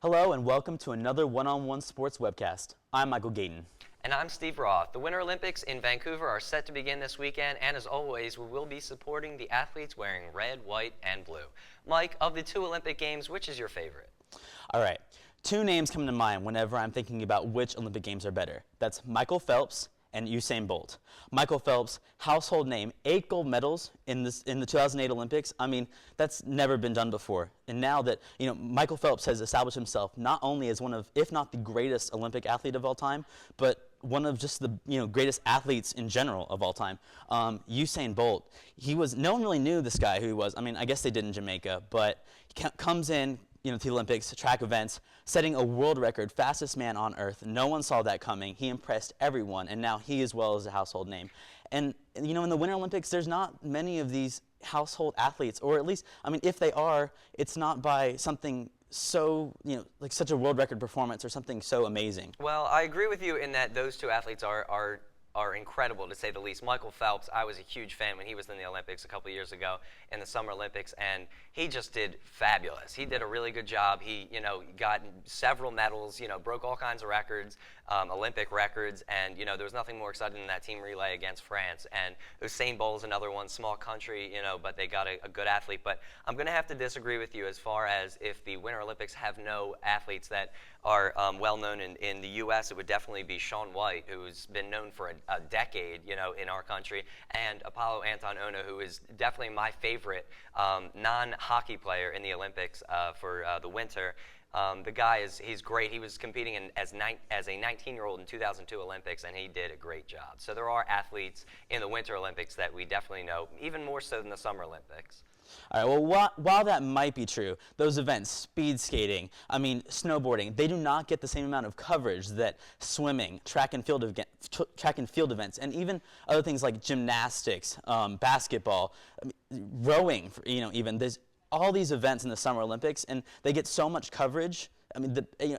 Hello and welcome to another one-on-one sports webcast. I'm Michael Gayton. And I'm Steve Roth. The Winter Olympics in Vancouver are set to begin this weekend, and as always, we will be supporting the athletes wearing red, white, and blue. Mike, of the two Olympic Games, which is your favorite? All right, two names come to mind whenever I'm thinking about which Olympic Games are better. That's Michael Phelps and Usain Bolt. Michael Phelps, household name, 8 gold medals in the 2008 Olympics. I mean, that's never been done before. And now that, Michael Phelps has established himself not only as one of, if not the greatest Olympic athlete of all time, but one of just the greatest athletes in general of all time. Usain Bolt, no one really knew this guy who he was. I mean, I guess they did in Jamaica, but he comes in, to the Olympics, track events, setting a world record, fastest man on earth. No one saw that coming. He impressed everyone, and now he as well is a household name. And, in the Winter Olympics, there's not many of these household athletes, or at least, if they are, it's not by something so, like such a world record performance or something so amazing. Well, I agree with you in that those two athletes are incredible, to say the least. Michael Phelps, I was a huge fan when he was in the Olympics a couple years ago in the Summer Olympics, and he just did fabulous. He did a really good job. He, got several medals, broke all kinds of records, Olympic records, and, there was nothing more exciting than that team relay against France. And Usain Bolt is another one, small country, but they got a good athlete. But I'm going to have to disagree with you as far as if the Winter Olympics have no athletes that are well-known in the U.S., it would definitely be Shaun White, who's been known for a decade, in our country, and Apolo Anton Ohno, who is definitely my favorite non-hockey player in the Olympics for the winter. The guy he's great. He was competing as a 19-year-old in 2002 Olympics, and he did a great job. So there are athletes in the Winter Olympics that we definitely know, even more so than the Summer Olympics. All right, well, while that might be true, those events, speed skating, snowboarding, they do not get the same amount of coverage that swimming, track and field events, and even other things like gymnastics, basketball, rowing, even. There's all these events in the Summer Olympics, and they get so much coverage.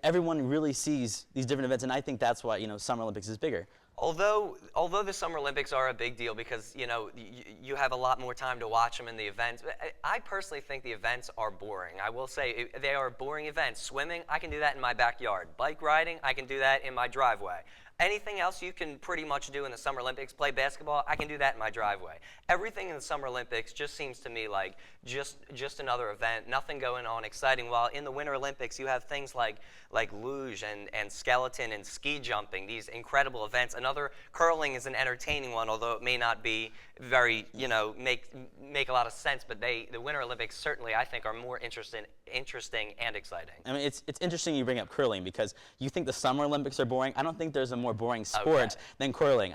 Everyone really sees these different events, and I think that's why, Summer Olympics is bigger. Although the Summer Olympics are a big deal because, you have a lot more time to watch them in the events, I personally think the events are boring. I will say they are boring events. Swimming, I can do that in my backyard. Bike riding, I can do that in my driveway. Anything else you can pretty much do in the Summer Olympics, play basketball, I can do that in my driveway. Everything in the Summer Olympics just seems to me like just another event, nothing going on exciting. While in the Winter Olympics, you have things like luge and skeleton and ski jumping, these incredible events. Another, curling is an entertaining one, although it may not be very, make a lot of sense, but the Winter Olympics certainly, I think, are more interesting and exciting. It's interesting you bring up curling because you think the Summer Olympics are boring. I don't think there's a more boring sport than curling.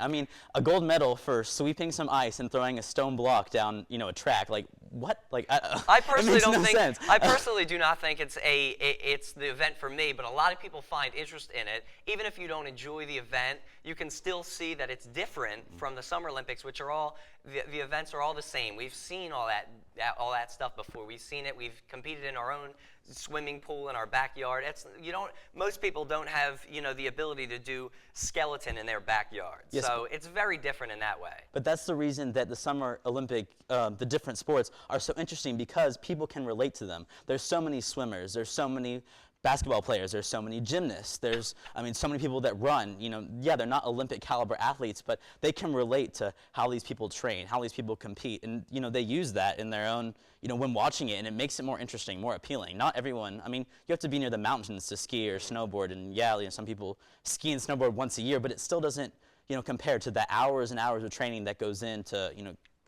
A gold medal for sweeping some ice and throwing a stone block down, a track. Like, what? Like, I personally don't think. Sense. I personally do not think it's the event for me, but a lot of people find interest in it. Even if you don't enjoy the event, you can still see that it's different from the Summer Olympics, which are all the events are all the same. We've seen all that stuff before. We've seen it. We've competed in our own swimming pool in our backyard. Most people don't have the ability to do skeleton in their backyard. Yes, so it's very different in that way. But that's the reason that the Summer Olympic, the different sports are so interesting because people can relate to them. There's so many swimmers. There's so many basketball players, there's so many gymnasts, there's, so many people that run, they're not Olympic caliber athletes, but they can relate to how these people train, how these people compete, and, they use that in their own, when watching it, and it makes it more interesting, more appealing. Not everyone, you have to be near the mountains to ski or snowboard, and some people ski and snowboard once a year, but it still doesn't, compare to the hours and hours of training that goes into,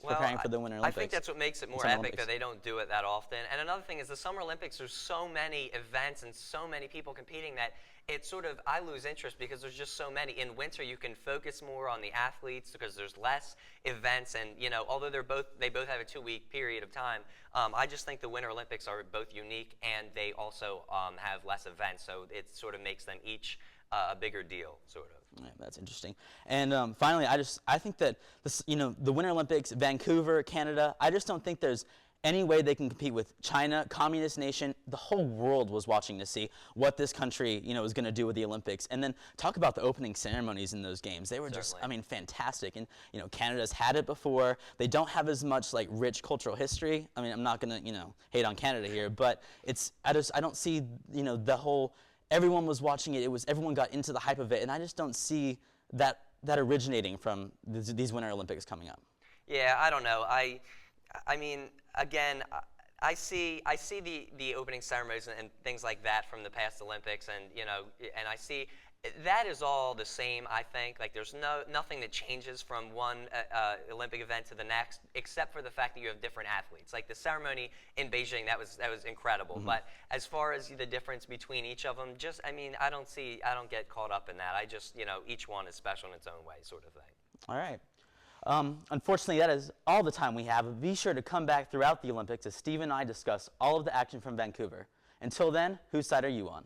preparing for the Winter Olympics. I think that's what makes it more epic that they don't do it that often. And another thing is the Summer Olympics, there's so many events and so many people competing that it's I lose interest because there's just so many. In winter, you can focus more on the athletes because there's less events, and although they both have a 2-week period of time, I just think the Winter Olympics are both unique and they also have less events, so it sort of makes them each a bigger deal, sort of. Yeah, that's interesting. And finally, I think that the Winter Olympics, Vancouver, Canada. I just don't think there's any way they can compete with China, communist nation. The whole world was watching to see what this country, was going to do with the Olympics. And then talk about the opening ceremonies in those games. They were just, fantastic. And Canada's had it before. They don't have as much rich cultural history. I mean, I'm not going to hate on Canada here, but I don't see the whole. Everyone was watching it. Everyone got into the hype of it, and I just don't see that originating from these Winter Olympics coming up. Yeah, I don't know. I mean, again, I see the opening ceremonies and things like that from the past Olympics, and and I see that is all the same. I think there's nothing that changes from one Olympic event to the next, except for the fact that you have different athletes. Like the ceremony in Beijing, that was incredible. Mm-hmm. But as far as the difference between each of them, I don't get caught up in that. I just each one is special in its own way, sort of thing. All right. Unfortunately, that is all the time we have. Be sure to come back throughout the Olympics as Steve and I discuss all of the action from Vancouver. Until then, whose side are you on?